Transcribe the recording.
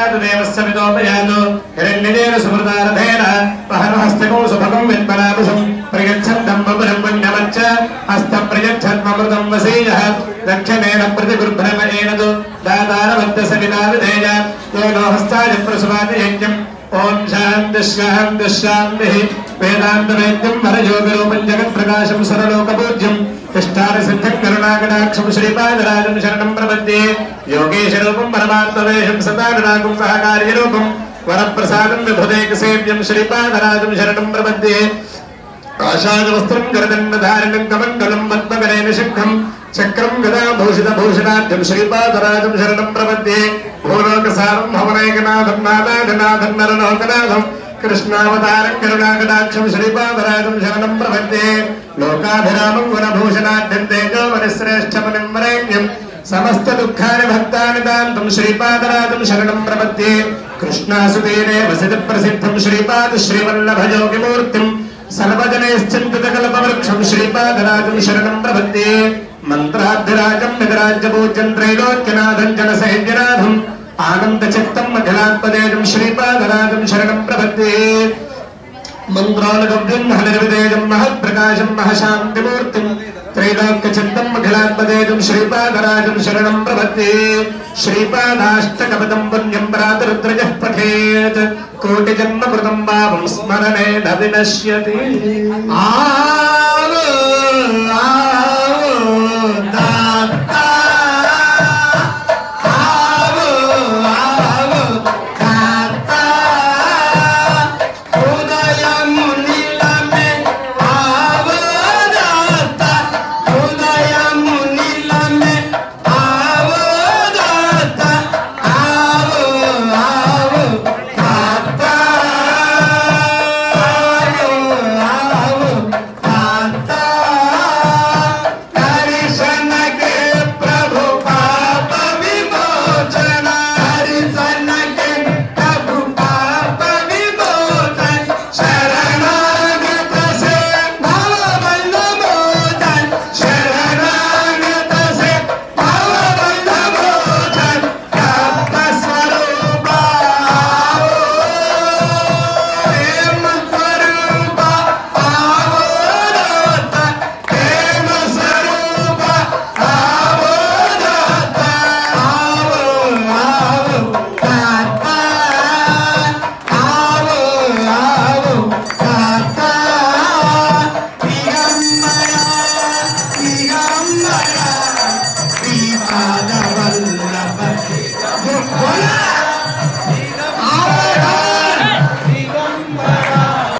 प्रजातु देवस्य विदोपयातु हिरण्यजेन सुमृतारथेन पहनहस्तकौ सुभगं विद्मनाभुषं प्रयच्छन्दं बबुरं पुण्यमच्च हस्तं प्रयच्छन्ममृतं वसेयः दक्षिणेन प्रतिगुर्भ्रमणेन तु दातारवद्दसविताविधेय तेनो हस्ताय प्रसुवाति यज्ञम् ओम शांति शांति शांति वेदांत वेद्यं वरयोगरूपं जगत्प्रकाशं सरलोकपूज्यं इष्टार सिद्धं करुणाकटाक्षं श्रीपादराजं शरणं प्रपद्ये योगेशरूपं परमात्मवेशं सदानुरागं सहकार्यरूपं वरप्रसादं विभुदेकसेव्यं श्रीपादराजं शरणं प्रपद्ये आषाढवस्त्रं गरदण्डधारिणं कमण्डलं पद्मकरेण शङ्खं चक्रं गदाभूषितभूषणाढ्यं श्रीपादराजं शरणं प्रपद्ये भूलोकसारं भवनैकनाथं नादाघनाथं नरलोकनाथं कृष्णावतारं करुणाकटाक्षं श्रीपादराजं शरणं प्रपद्ये लोकाभिरामं गुणभूषणाढ्यं तेजोमनिश्रेष्ठमनिं वरेण्यं समस्त दुःखानि भक्तानि दान्तं श्रीपादराजं शरणं प्रपद्ये कृष्णासुतेने वसित प्रसिद्धं श्रीपाद श्रीवल्लभयोगिमूर्तिं सर्वजनैश्चिन्तितकल्पवृक्षं श्रीपादराजं शरणं प्रपद्ये मंत्राद्धिराजं निजराज्यपूज्यं त्रैलोक्यनाथं जनसैन्यनाथम् आनन्दचित्तं अखिलात्मदेजं श्रीपादराजं शरणं प्रपद्ये मन्त्रोलगव्यं हरिर्विदेजं महत्प्रकाशं महशान्तिमूर्तिं त्रैलोक्यचित्तं अखिलात्मदेजं श्रीपादराजं शरणं प्रपद्ये श्रीपादाष्टकपदं पुण्यं प्रातरुद्रजः पठेत् कोटिजन्मकृतं पापं स्मरणेन विनश्यति।